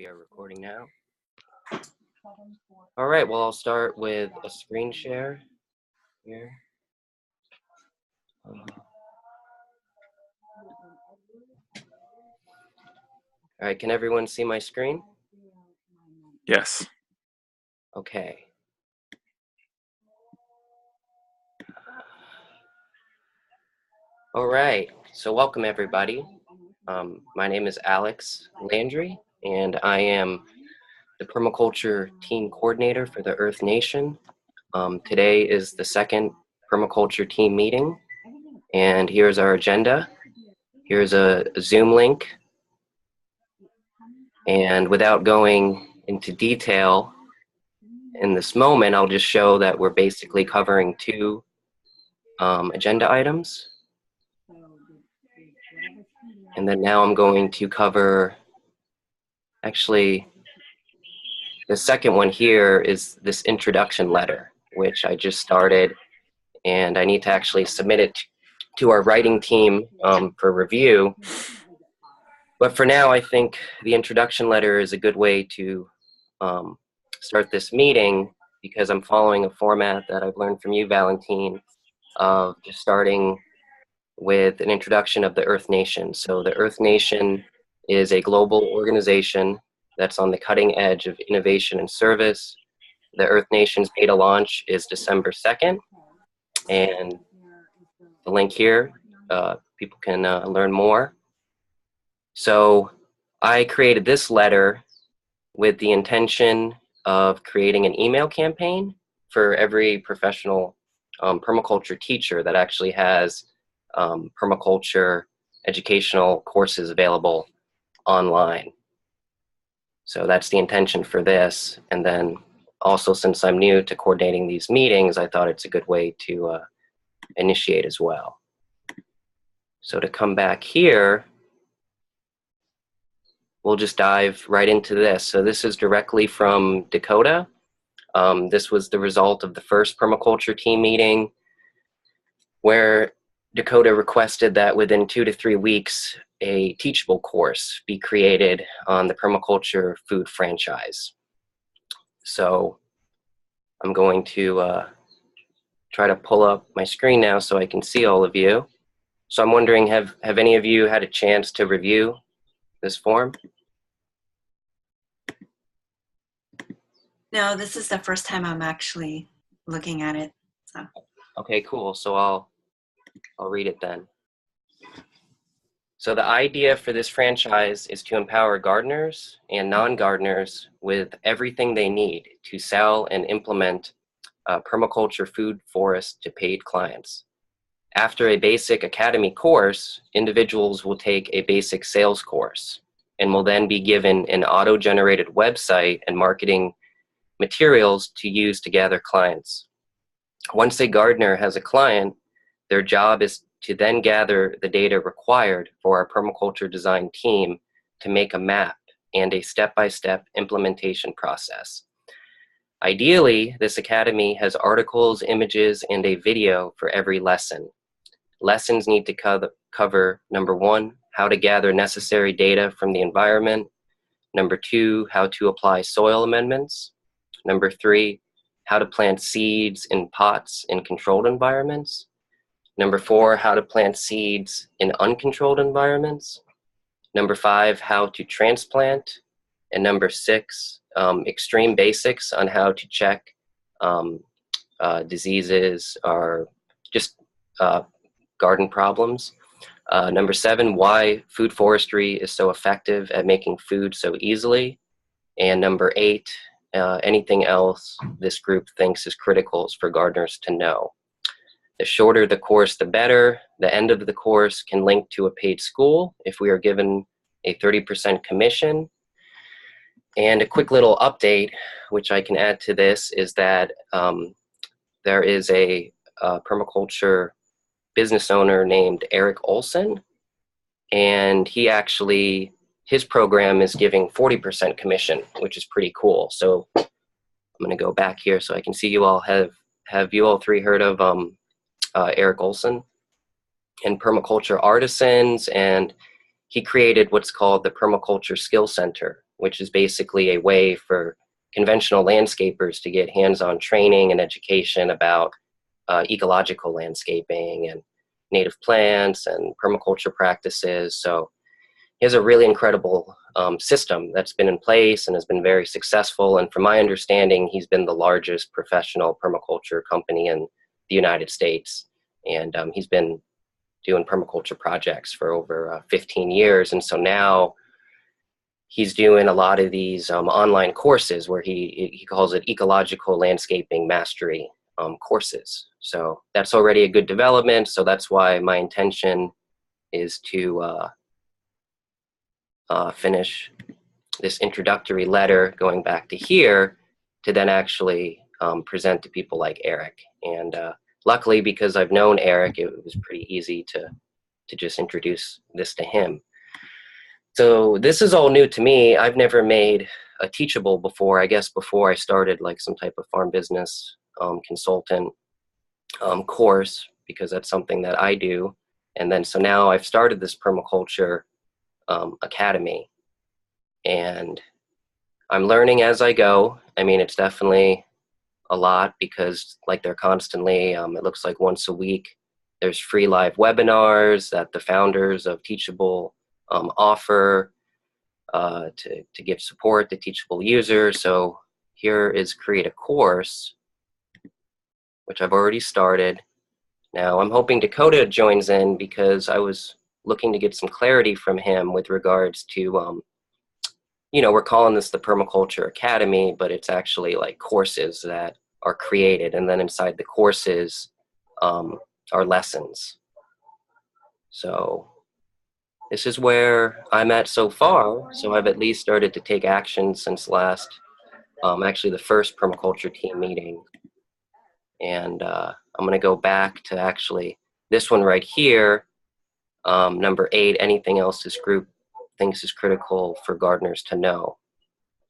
We are recording now. All right, well, I'll start with a screen share here. All right, can everyone see my screen? Yes. Okay. All right, so welcome everybody. My name is Alex Landry, and I am the Permaculture Team Coordinator for the Earth Nation. Today is the second Permaculture Team meeting, and here's our agenda. Here's a Zoom link, and without going into detail in this moment, I'll just show that we're basically covering two agenda items. And then now I'm going to cover, actually, the second one here is this introduction letter, which I just started, and I need to actually submit it to our writing team for review. But for now, I think the introduction letter is a good way to start this meeting, because I'm following a format that I've learned from you, Valentine, of just starting with an introduction of the Earth Nation. So the Earth Nation is a global organization that's on the cutting edge of innovation and service. The Earth Nation's beta launch is December 2nd, and the link here, people can learn more. So I created this letter with the intention of creating an email campaign for every professional permaculture teacher that actually has permaculture educational courses available online. So that's the intention for this. And then also, since I'm new to coordinating these meetings, I thought it's a good way to initiate as well. So to come back here, we'll just dive right into this. So this is directly from Dakota. This was the result of the first permaculture team meeting, where Dakota requested that within 2 to 3 weeks, a teachable course be created on the permaculture food franchise. So I'm going to try to pull up my screen now so I can see all of you. So I'm wondering, have any of you had a chance to review this form? No, this is the first time I'm actually looking at it. So. Okay, cool. So I'll read it then. So the idea for this franchise is to empower gardeners and non-gardeners with everything they need to sell and implement permaculture food forest to paid clients. After a basic academy course, individuals will take a basic sales course and will then be given an auto-generated website and marketing materials to use to gather clients. Once a gardener has a client, their job is to then gather the data required for our permaculture design team to make a map and a step-by-step implementation process. Ideally, this academy has articles, images, and a video for every lesson. Lessons need to cover, number 1, how to gather necessary data from the environment. Number 2, how to apply soil amendments. Number 3, how to plant seeds in pots in controlled environments. Number 4, how to plant seeds in uncontrolled environments. Number 5, how to transplant. And number 6, extreme basics on how to check diseases or just garden problems. Number 7, why food forestry is so effective at making food so easily. And number 8, anything else this group thinks is critical for gardeners to know. The shorter the course, the better. The end of the course can link to a paid school if we are given a 30% commission. And a quick little update, which I can add to this, is that there is a permaculture business owner named Eric Olson, and his program is giving 40% commission, which is pretty cool. So I'm going to go back here so I can see you all. Have you all three heard of Eric Olson and permaculture artisans? And he created what's called the Permaculture Skill Center, which is basically a way for conventional landscapers to get hands-on training and education about ecological landscaping and native plants and permaculture practices. So he has a really incredible system that's been in place and has been very successful. And from my understanding, he's been the largest professional permaculture company in the United States. And he's been doing permaculture projects for over 15 years. And so now he's doing a lot of these online courses where he calls it ecological landscaping mastery courses. So that's already a good development. So that's why my intention is to finish this introductory letter going back to here to then actually present to people like Eric. And luckily, because I've known Eric, it was pretty easy to just introduce this to him. So this is all new to me. I've never made a Teachable before. I guess before I started like some type of farm business consultant course, because that's something that I do. And then so now I've started this permaculture academy, and I'm learning as I go. I mean, it's definitely a lot because like they're constantly, it looks like once a week, there's free live webinars that the founders of Teachable offer to give support to Teachable users. So here is create a course, which I've already started. Now I'm hoping Dakota joins in because I was looking to get some clarity from him with regards to, you know, we're calling this the Permaculture Academy, but it's actually like courses that are created, and then inside the courses are lessons. So this is where I'm at so far. So I've at least started to take action since last, actually the first permaculture team meeting. And I'm gonna go back to actually this one right here, number 8, anything else this group thinks is critical for gardeners to know.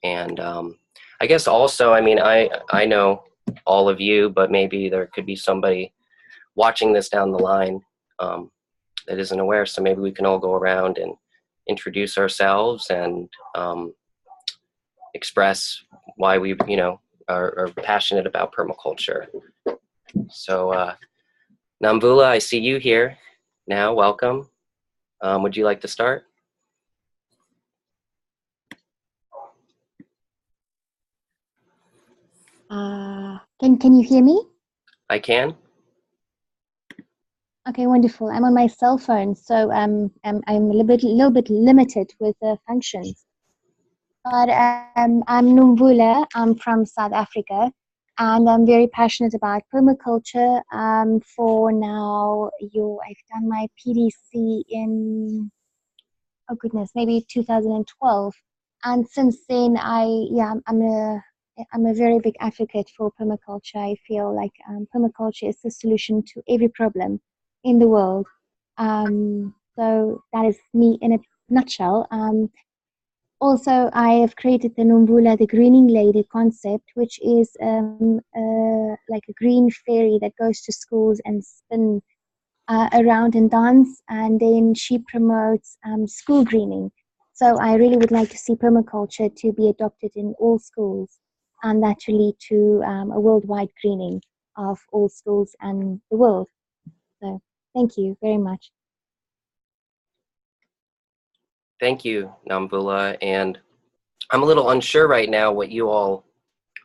And I guess also, I mean, I know all of you, but maybe there could be somebody watching this down the line that isn't aware. So maybe we can all go around and introduce ourselves and express why we, you know, are passionate about permaculture. So Namvula, I see you here now. Welcome. Would you like to start? Can you hear me? I can. Okay, wonderful. I'm on my cell phone, so I'm a little bit limited with the functions. But I'm Numbula. I'm from South Africa, and I'm very passionate about permaculture. For now, I've done my PDC in, oh goodness, maybe 2012, and since then I'm a very big advocate for permaculture. I feel like permaculture is the solution to every problem in the world. So that is me in a nutshell. Also, I have created the Numbula, the greening lady concept, which is like a green fairy that goes to schools and spin around and dance, and then she promotes school greening. So I really would like to see permaculture to be adopted in all schools, and that to lead to a worldwide greening of all schools and the world. So thank you very much. Thank you, Namvula. And I'm a little unsure right now what you all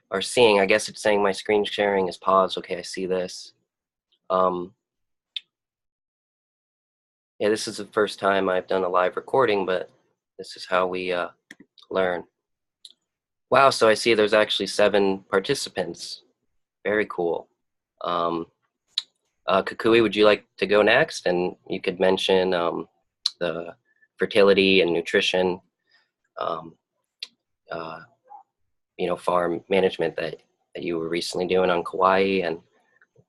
are seeing. I guess it's saying my screen sharing is paused. Okay, I see this. Yeah, this is the first time I've done a live recording, but this is how we learn. Wow, so I see there's actually 7 participants. Very cool. Kukui, would you like to go next? And you could mention the fertility and nutrition, you know, farm management that you were recently doing on Kauai, and a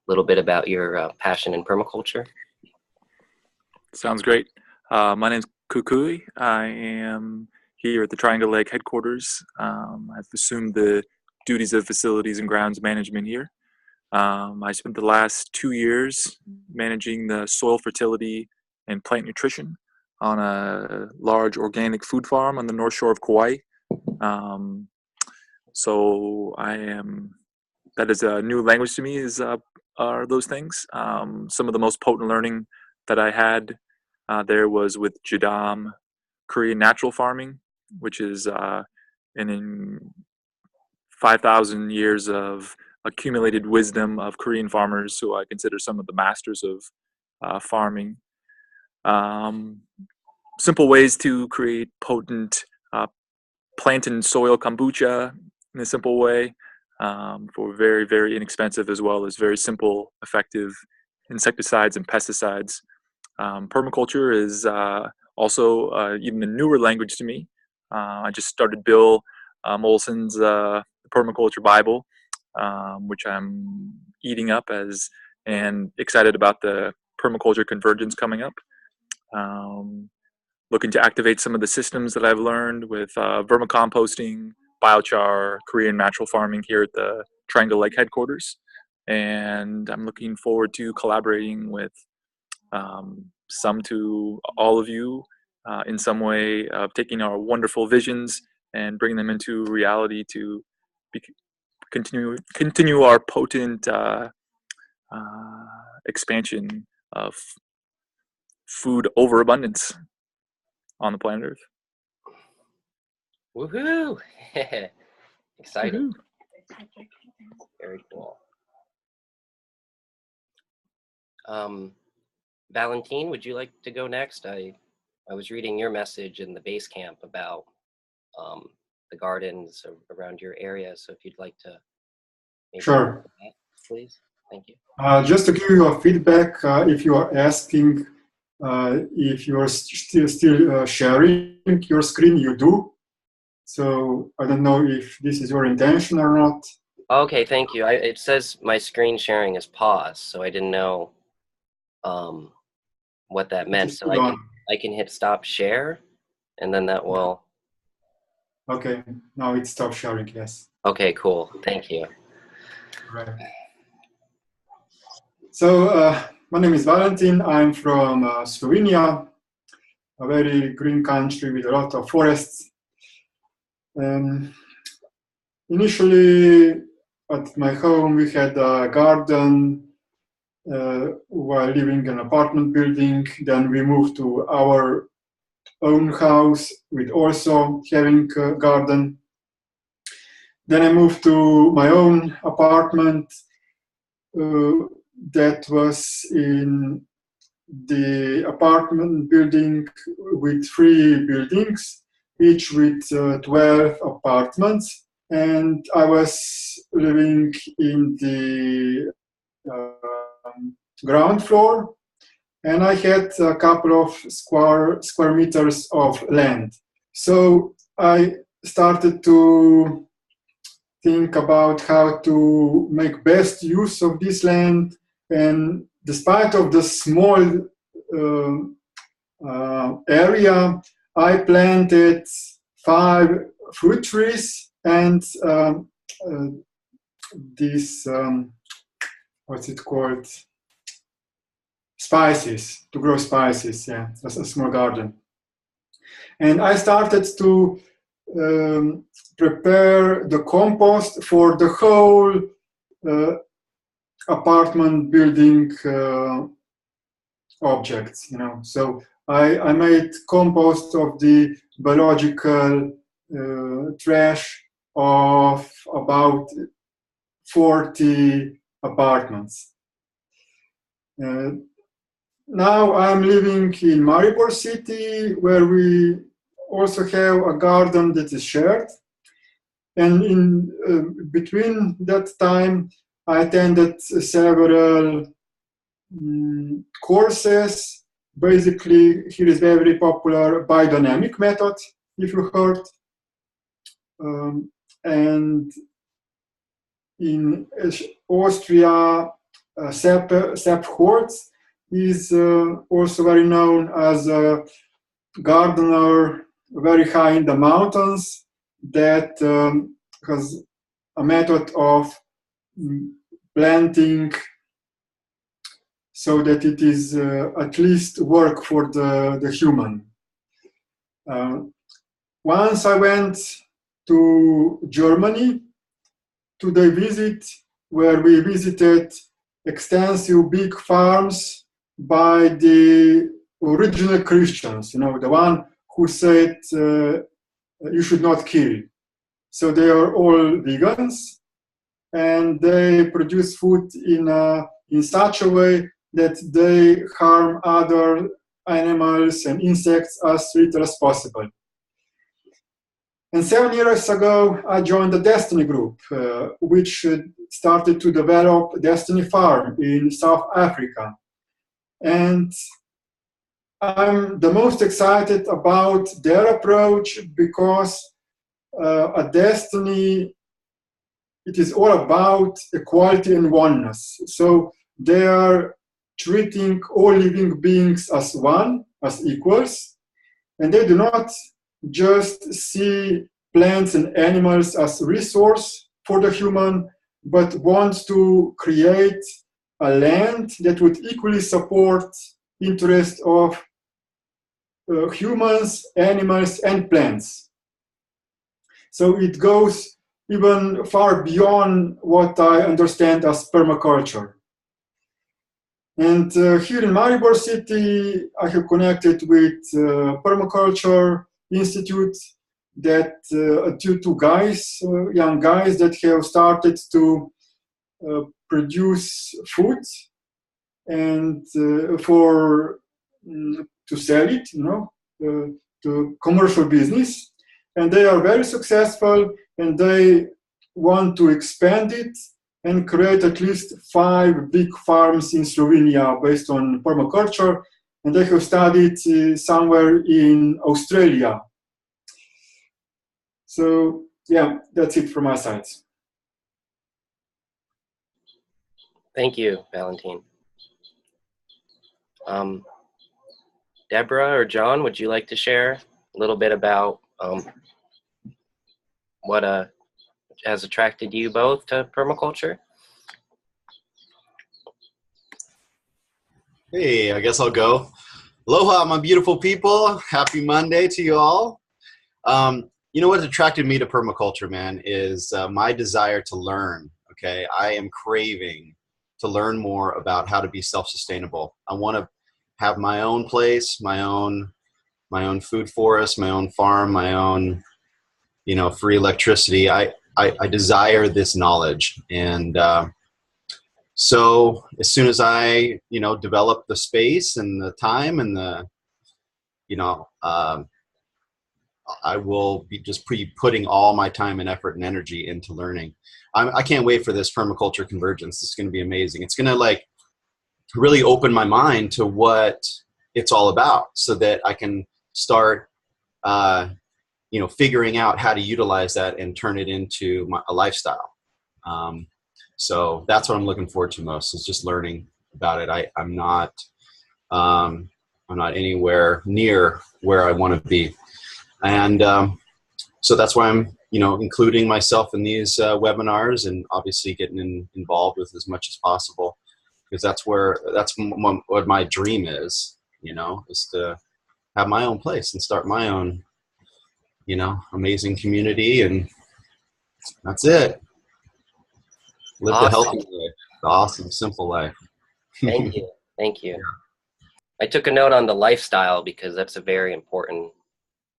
little bit about your passion in permaculture. Sounds great. My name's Kukui. I am here at the Triangle Lake headquarters. I've assumed the duties of facilities and grounds management here. I spent the last 2 years managing the soil fertility and plant nutrition on a large organic food farm on the north shore of Kauai. So that is a new language to me, are those things. Some of the most potent learning that I had there was with Jadam Korean natural farming, which is in 5,000 years of accumulated wisdom of Korean farmers, who I consider some of the masters of farming. Simple ways to create potent plant and soil kombucha in a simple way, for very, very inexpensive, as well as very simple, effective insecticides and pesticides. Permaculture is also even a newer language to me. I just started Bill Molson's Permaculture Bible, which I'm eating up and excited about the permaculture convergence coming up. Looking to activate some of the systems that I've learned with vermicomposting, biochar, Korean natural farming here at the Triangle Lake headquarters. And I'm looking forward to collaborating with some to all of you in some way of taking our wonderful visions and bringing them into reality to continue our potent expansion of food overabundance on the planet Earth. Woohoo! Exciting. Woohoo. Very cool. Valentine, would you like to go next? I was reading your message in the base camp about the gardens around your area, so if you'd like to maybe Sure. that, please. Thank you. Just to give you a feedback, if you are asking if you are still sharing your screen, you do. So I don't know if this is your intention or not. Okay, thank you. It says my screen sharing is paused, so I didn't know what that meant. Just So put on. I can hit stop share, and then that will. Okay, now it stopped sharing, yes. Okay, cool. Thank you. Right. So my name is Valentin. I'm from Slovenia, a very green country with a lot of forests. Initially, at my home, we had a garden while living in an apartment building. Then we moved to our own house with also having a garden. Then I moved to my own apartment that was in the apartment building with 3 buildings, each with 12 apartments. And I was living in the ground floor, and I had a couple of square meters of land. So I started to think about how to make best use of this land. And despite of the small area, I planted 5 fruit trees and this, what's it called? Spices, to grow spices, yeah, that's a small garden. And I started to prepare the compost for the whole apartment building objects, you know. So I made compost of the biological trash of about 40 apartments. Now I'm living in Maribor city, where we also have a garden that is shared. And in between that time, I attended several courses. Basically, here is very popular biodynamic method, if you heard. And in Austria, Sepp Hortz is also very known as a gardener, very high in the mountains, that has a method of planting so that it is at least work for the human. Once I went to Germany to the visit where we visited extensive big farms by the original Christians, the one who said you should not kill. So they are all vegans, and they produce food in such a way that they harm other animals and insects as little as possible. And 7 years ago, I joined the Destiny Group, which started to develop Destiny Farm in South Africa. And I'm the most excited about their approach because at Destiny, it is all about equality and oneness. So they are treating all living beings as one, as equals, and they do not just see plants and animals as resource for the human, but want to create a land that would equally support interests of humans, animals, and plants. So it goes even far beyond what I understand as permaculture. And here in Maribor City, I have connected with Permaculture Institute that due to guys, young guys that have started to produce food and to sell it, to commercial business. And they are very successful, and they want to expand it and create at least 5 big farms in Slovenia based on permaculture. And they have studied somewhere in Australia. So yeah, that's it from my side. Thank you, Valentin. Deborah or John, would you like to share a little bit about what has attracted you both to permaculture? Hey, I guess I'll go. Aloha, my beautiful people. Happy Monday to you all. You know what attracted me to permaculture, man, is my desire to learn, okay? I am craving to learn more about how to be self-sustainable. I want to have my own place, my own food forest, my own farm, my own, free electricity. I desire this knowledge. And so as soon as I, develop the space and the time and I will be just putting all my time and effort and energy into learning. I can't wait for this permaculture convergence. It's going to be amazing. It's going to really open my mind to what it's all about so that I can start, figuring out how to utilize that and turn it into a lifestyle. So that's what I'm looking forward to most, is just learning about it. I'm not anywhere near where I want to be. And so that's why I'm, including myself in these webinars and obviously getting involved with as much as possible, because that's what my dream is, is to have my own place and start my own, amazing community. And that's it. Live the healthy life, the awesome, simple life. Thank you. Thank you. I took a note on the lifestyle because that's a very important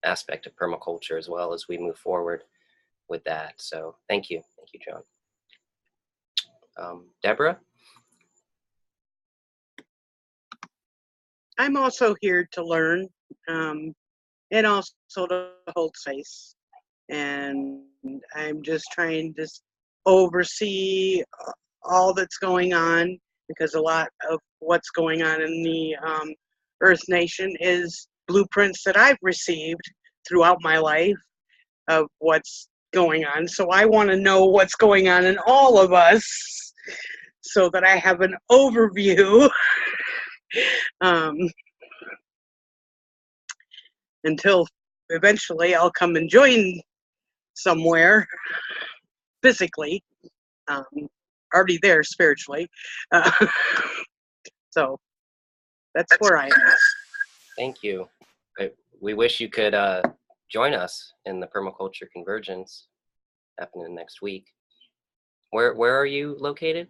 aspect of permaculture as well as we move forward with that. So thank you. Thank you, John. Deborah? I'm also here to learn and also to hold space. And I'm just trying to oversee all that's going on, because a lot of what's going on in the Earth Nation is blueprints that I've received throughout my life of what's going on. So I want to know what's going on in all of us so that I have an overview until eventually I'll come and join somewhere physically. Already there spiritually. So that's where I am. Thank you. We wish you could join us in the Permaculture Convergence happening next week. Where are you located?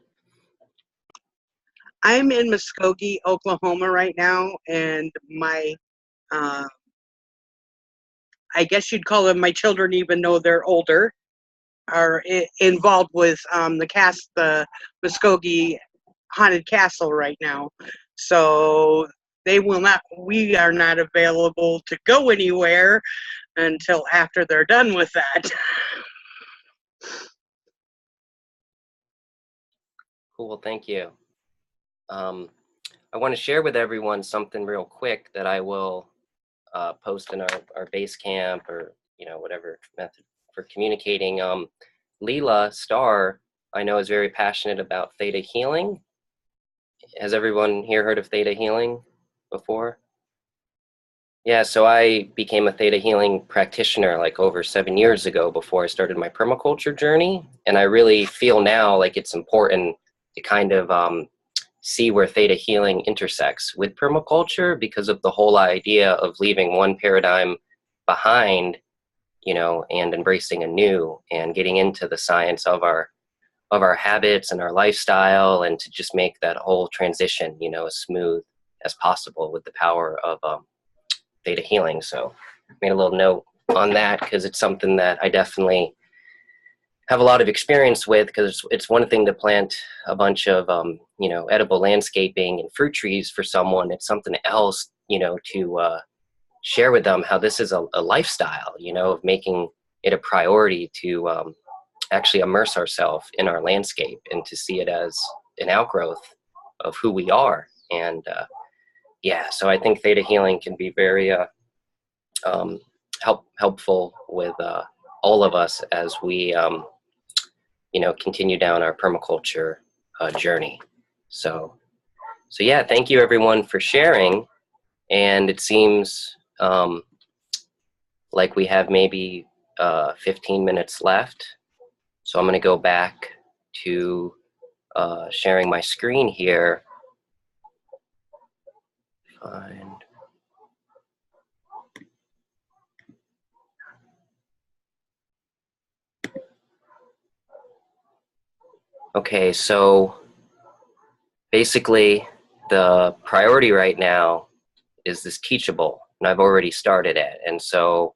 I'm in Muskogee, Oklahoma right now, and my, I guess you'd call them my children, even though they're older, are involved with the Muskogee Haunted Castle right now. So we are not available to go anywhere until after they're done with that. Cool, thank you. I want to share with everyone something real quick that I will post in our base camp, or whatever method for communicating. Leela Starr, I know, is very passionate about theta healing. Has everyone here heard of theta healing before? Yeah, so I became a theta healing practitioner like over 7 years ago before I started my permaculture journey. And I really feel now like it's important to kind of see where theta healing intersects with permaculture, because of the whole idea of leaving one paradigm behind, and embracing a new, and getting into the science of our habits and our lifestyle, and to just make that whole transition, as smooth as possible with the power of theta healing. So I made a little note on that because it's something that I definitely have a lot of experience with, because it's one thing to plant a bunch of edible landscaping and fruit trees for someone. It's something else, to share with them how this is a lifestyle, of making it a priority to actually immerse ourselves in our landscape and to see it as an outgrowth of who we are. And yeah, so I think theta healing can be very helpful with all of us as we continue down our permaculture journey. So yeah, thank you everyone for sharing. And it seems like we have maybe 15 minutes left. So I'm going to go back to sharing my screen here. Okay, so basically the priority right now is this teachable, and I've already started it. And so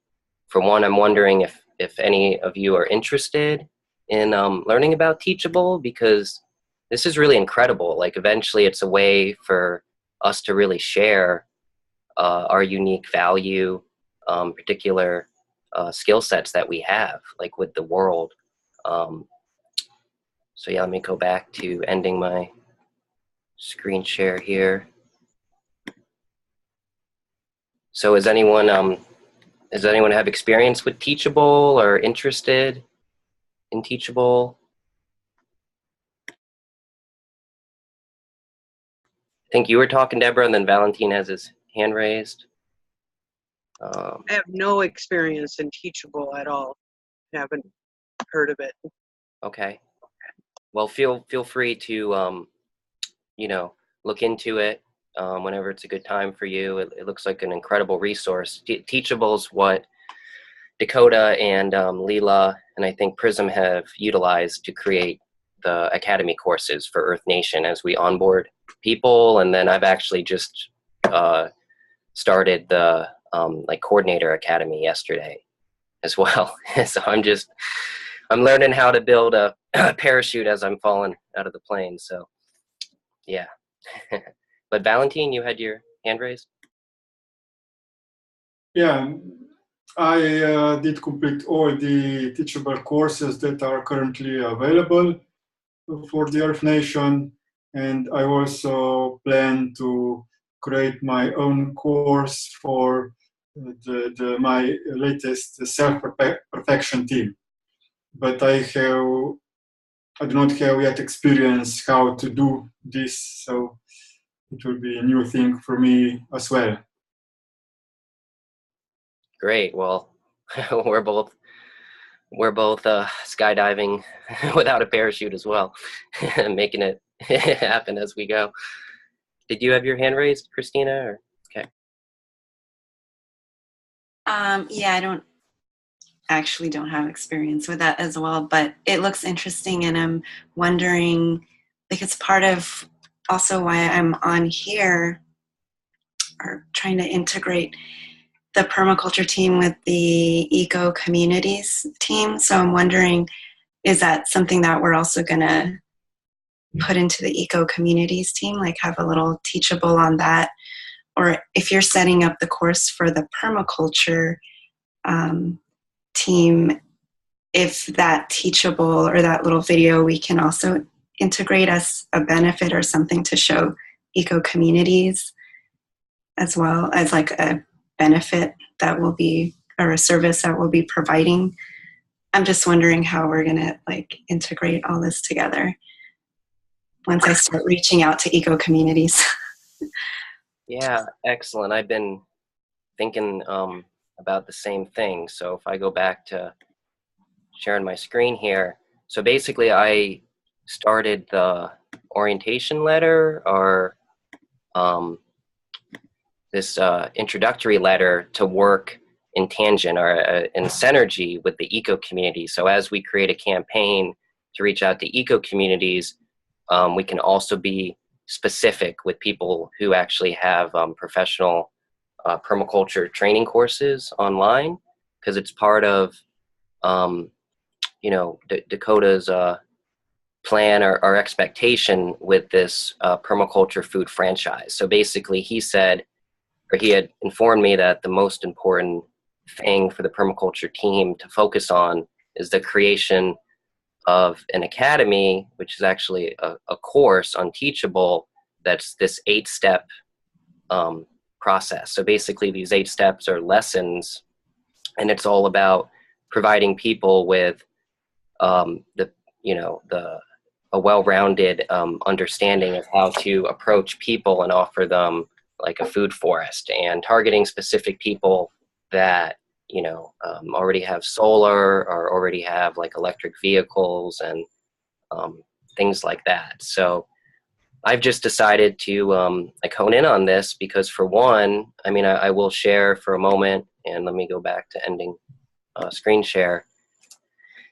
for one, I'm wondering if any of you are interested in learning about teachable, because this is really incredible. Like, eventually it's a way for us to really share our unique value, particular skill sets that we have, like with the world. So yeah, let me go back to ending my screen share here. So does anyone have experience with Teachable or interested in Teachable? I think you were talking, Deborah, and then Valentin has his hand raised. I have no experience in Teachable at all. Haven't heard of it. Okay. Well, feel free to look into it whenever it's a good time for you. It looks like an incredible resource. Teachable is what Dakota and Leela and I think Prism have utilized to create the academy courses for Earth Nation as we onboard people. And then I've actually just started the coordinator academy yesterday as well. So I'm learning how to build a parachute as I'm falling out of the plane. So yeah. But Valentin, you had your hand raised? Yeah, I did complete all the teachable courses that are currently available for the Earth Nation, and I also plan to create my own course for my latest self-perfection team. But I do not have yet experience how to do this, so it will be a new thing for me as well. Great. Well, we're both skydiving without a parachute as well, making it happen as we go. Did you have your hand raised, Christina? Or okay. Yeah, actually don't have experience with that as well, but it looks interesting, and I'm wondering, like, it's part of also why I'm on here, or trying to integrate the permaculture team with the eco communities team. So I'm wondering, is that something that we're also going to put into the eco communities team, like have a little teachable on that? Or if you're setting up the course for the permaculture team, if that teachable or that little video we can also integrate as a benefit or something to show eco communities as well as like a benefit that will be, or a service that we'll be providing. I'm just wondering how we're gonna like integrate all this together once I start reaching out to eco communities. Yeah, excellent. I've been thinking about the same thing. So if I go back to sharing my screen here, so basically I started the orientation letter, or this introductory letter, to work in tangent or in synergy with the eco community. So as we create a campaign to reach out to eco communities, we can also be specific with people who actually have professional permaculture training courses online, because it's part of Dakota's plan or expectation with this permaculture food franchise. So basically he had informed me that the most important thing for the permaculture team to focus on is the creation of an academy, which is actually a course on Teachable, that's this 8-step process. So basically these 8 steps are lessons, and it's all about providing people with a well-rounded understanding of how to approach people and offer them like a food forest, and targeting specific people that already have solar or already have like electric vehicles and things like that. So I've just decided to like hone in on this because, for one, I will share for a moment, and let me go back to ending screen share,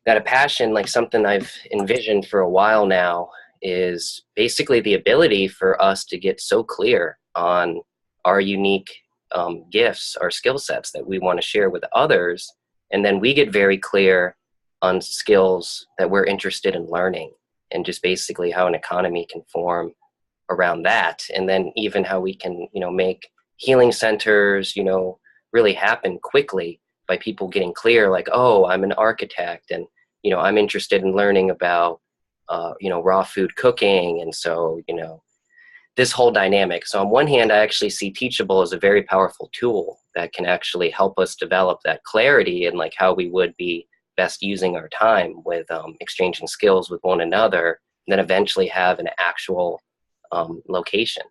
that a passion, like something I've envisioned for a while now, is basically the ability for us to get so clear on our unique gifts, our skill sets that we want to share with others, and then we get very clear on skills that we're interested in learning, and just basically how an economy can form around that, and then even how we can make healing centers really happen quickly by people getting clear, like, oh, I'm an architect, and I'm interested in learning about raw food cooking, and so this whole dynamic. So on one hand, I actually see Teachable as a very powerful tool that can actually help us develop that clarity and like how we would be best using our time with exchanging skills with one another, and then eventually have an actual location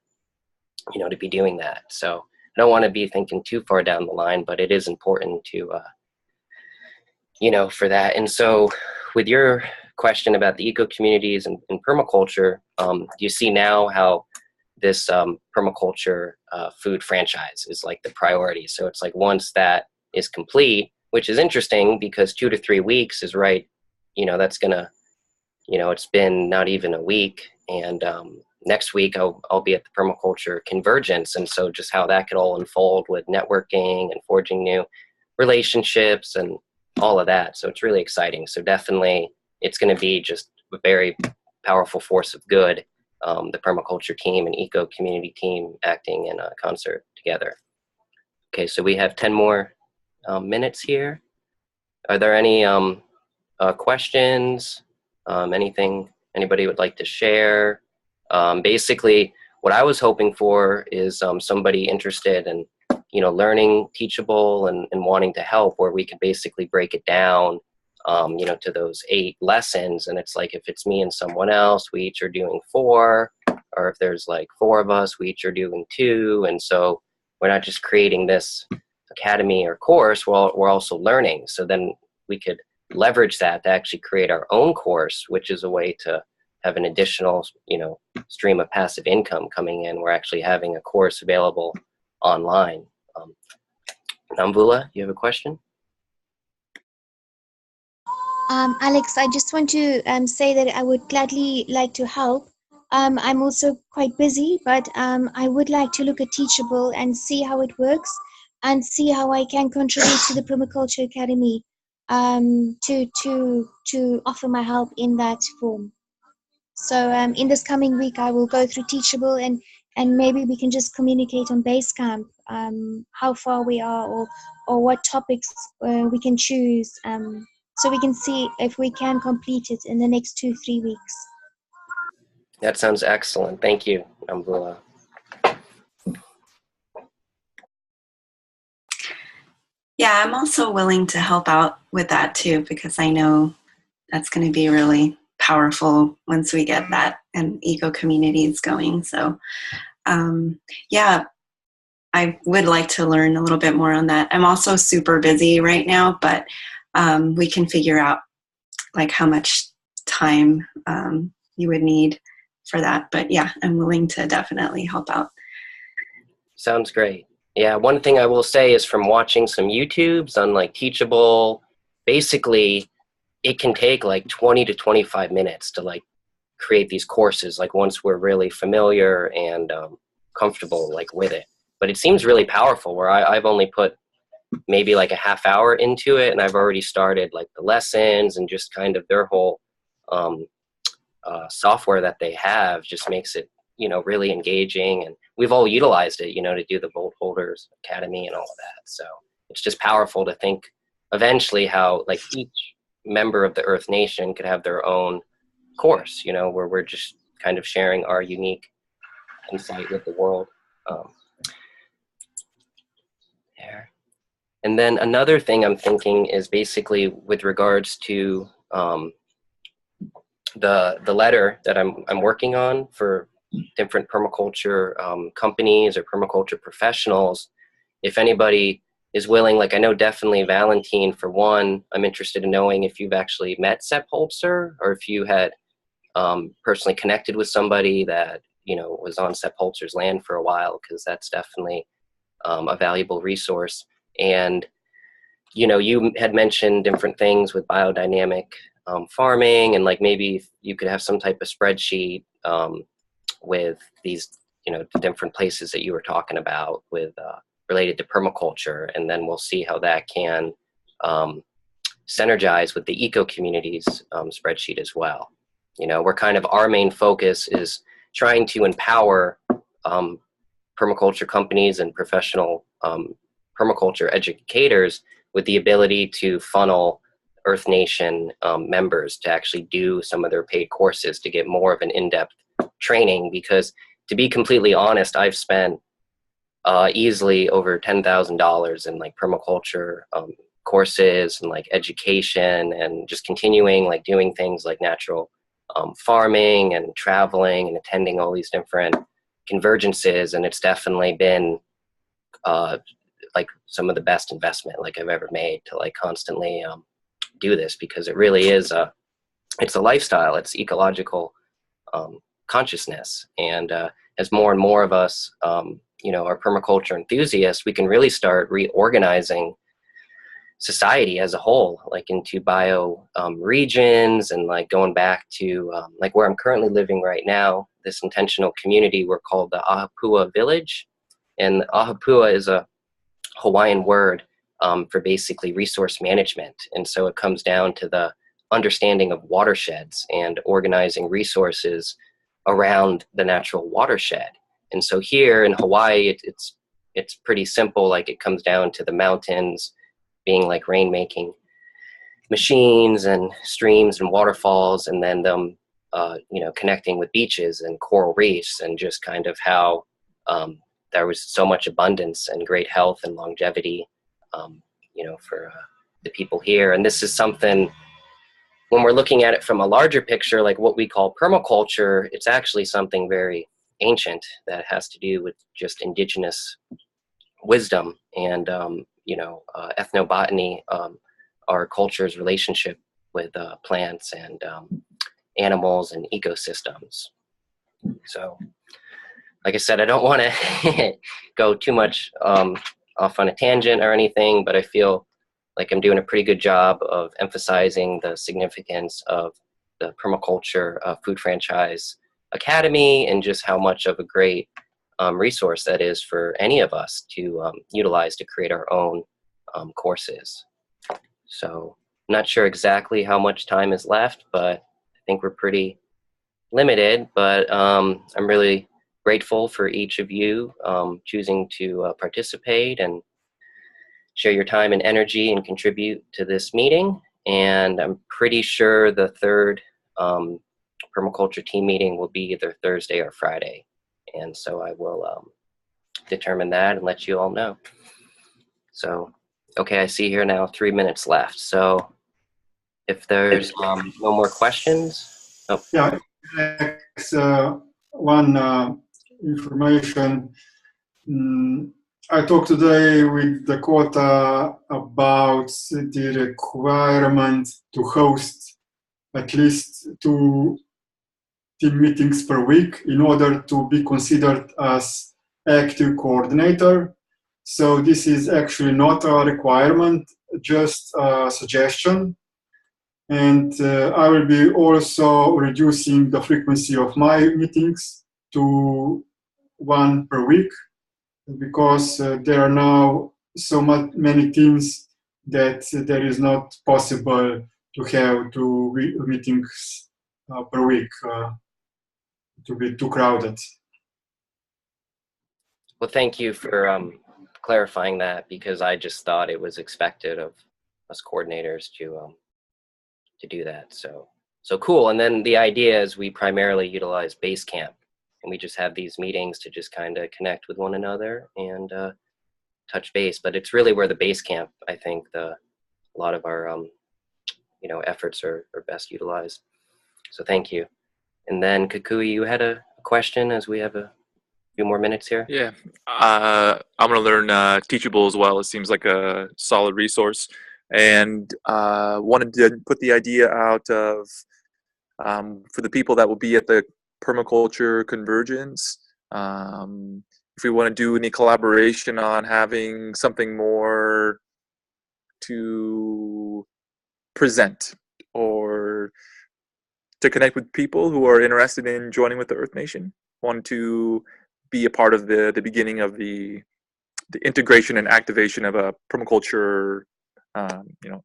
to be doing that. So I don't want to be thinking too far down the line, but it is important to for that. And so with your question about the eco communities and permaculture, you see now how this permaculture food franchise is like the priority. So it's like, once that is complete, which is interesting because 2 to 3 weeks is right, that's gonna, it's been not even a week, and next week I'll be at the permaculture convergence, and so just how that could all unfold with networking and forging new relationships and all of that. So it's really exciting. So definitely it's going to be just a very powerful force of good, the permaculture team and eco community team acting in a concert together. Okay, so we have 10 more minutes here. Are there any questions? Anything anybody would like to share? Basically, what I was hoping for is somebody interested in learning Teachable and wanting to help, where we could basically break it down to those 8 lessons. And it's like, if it's me and someone else, we each are doing 4, or if there's like 4 of us, we each are doing 2. And so we're not just creating this academy or course, we're also learning. So then we could leverage that to actually create our own course, which is a way to have an additional stream of passive income coming in. We're actually having a course available online. Namvula, you have a question? Alex, I just want to say that I would gladly like to help. I'm also quite busy, but I would like to look at Teachable and see how it works and see how I can contribute to the Permaculture Academy to offer my help in that form. So in this coming week, I will go through Teachable and maybe we can just communicate on Basecamp how far we are or what topics we can choose so we can see if we can complete it in the next 2-3 weeks. That sounds excellent. Thank you, Ambula. Yeah, I'm also willing to help out with that too, because I know that's going to be really powerful once we get that and eco communities going. So yeah, I would like to learn a little bit more on that. I'm also super busy right now, but we can figure out like how much time you would need for that. But yeah, I'm willing to definitely help out. Sounds great. Yeah, one thing I will say is from watching some YouTubes on like Teachable, basically it can take like 20 to 25 minutes to like create these courses, like once we're really familiar and comfortable like with it. But it seems really powerful where I've only put maybe like a half hour into it and I've already started like the lessons and just kind of their whole software that they have just makes it, you know, really engaging, and we've all utilized it, you know, to do the Bolt Holders Academy and all of that. So it's just powerful to think eventually how like each member of the Earth Nation could have their own course, you know, where we're just kind of sharing our unique insight with the world. There. And then another thing I'm thinking is basically with regards to the letter that I'm working on for different permaculture companies or permaculture professionals. If anybody is willing, like I know definitely Valentine for one, I'm interested in knowing if you've actually met Sepp Holzer or if you had personally connected with somebody that, you know, was on Sepp Holzer's land for a while, because that's definitely a valuable resource. And, you know, you had mentioned different things with biodynamic farming, and like maybe you could have some type of spreadsheet with these, you know, different places that you were talking about with related to permaculture, and then we'll see how that can synergize with the eco communities spreadsheet as well. You know, we're kind of, our main focus is trying to empower permaculture companies and professional permaculture educators with the ability to funnel Earth Nation members to actually do some of their paid courses to get more of an in-depth training. Because to be completely honest, I've spent easily over $10,000 in like permaculture courses and like education, and just continuing like doing things like natural farming and traveling and attending all these different convergences. And it's definitely been like some of the best investment like I've ever made to like constantly do this, because it really is it's a lifestyle, it's ecological consciousness. And as more and more of us you know, are permaculture enthusiasts, we can really start reorganizing society as a whole, like into bio regions, and like going back to like where I'm currently living right now, this intentional community we're called the Ahapua Village. And Ahapua is a Hawaiian word for basically resource management. And so it comes down to the understanding of watersheds and organizing resources around the natural watershed. And so here in Hawaii, it's pretty simple. Like it comes down to the mountains being like rain-making machines and streams and waterfalls, and then them, you know, connecting with beaches and coral reefs, and just kind of how there was so much abundance and great health and longevity, you know, for the people here. And this is something, when we're looking at it from a larger picture, like what we call permaculture, it's actually something very ancient that has to do with just indigenous wisdom and, you know, ethnobotany, our culture's relationship with plants and animals and ecosystems. So, like I said, I don't want to go too much off on a tangent or anything, but I feel like I'm doing a pretty good job of emphasizing the significance of the Permaculture Food Franchise Academy and just how much of a great resource that is for any of us to utilize to create our own courses. So I'm not sure exactly how much time is left, but I think we're pretty limited, but I'm really grateful for each of you choosing to participate and share your time and energy and contribute to this meeting. And I'm pretty sure the third permaculture team meeting will be either Thursday or Friday. And so I will determine that and let you all know. So, okay, I see here now 3 minutes left. So if there's no more questions. Oh. Yeah, one information. I talked today with Dakota about the requirement to host at least 2 team meetings per week in order to be considered as active coordinator. So this is actually not a requirement, just a suggestion. And I will be also reducing the frequency of my meetings to 1 per week, because there are now so many teams that there is not possible to have 2 meetings per week, to be too crowded. Well, thank you for clarifying that, because I just thought it was expected of us coordinators to do that. So cool. And then the idea is we primarily utilize Basecamp, and we just have these meetings to just kind of connect with one another and touch base. But it's really where the Basecamp, I think, a lot of our efforts are best utilized. So thank you. And then Kukui, you had a question as we have a few more minutes here. Yeah, I'm going to learn Teachable as well. It seems like a solid resource, and wanted to put the idea out of for the people that will be at the permaculture convergence. If we want to do any collaboration on having something more to present or to connect with people who are interested in joining with the Earth Nation, want to be a part of the beginning of the integration and activation of a permaculture,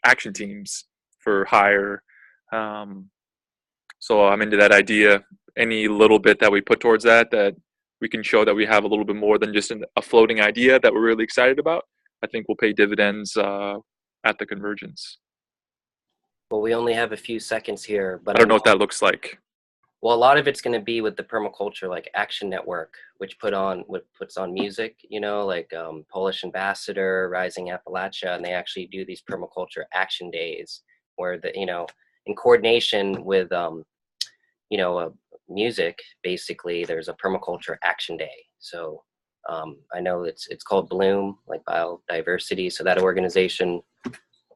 action teams for hire. So I'm into that idea. Any little bit that we put towards that we can show that we have a little bit more than just a floating idea that we're really excited about, I think will pay dividends at the convergence. Well, we only have a few seconds here, but I don't know what that looks like. Well, a lot of it's going to be with the Permaculture Action Network, which puts on music, like Polish Ambassador, Rising Appalachia, and they actually do these permaculture action days where in coordination with music, basically there's a permaculture action day. So I know it's called Bloom, like biodiversity. So that organization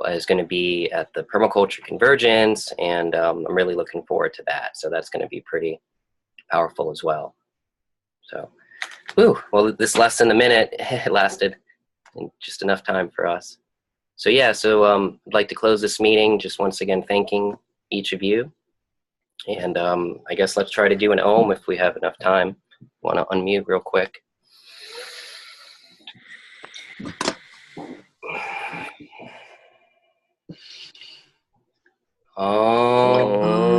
is going to be at the Permaculture Convergence, and I'm really looking forward to that. So that's going to be pretty powerful as well. So, well, this less than a minute, it lasted just enough time for us. So yeah, I'd like to close this meeting just once again thanking each of you. And I guess let's try to do an Om if we have enough time. Want to unmute real quick? Om.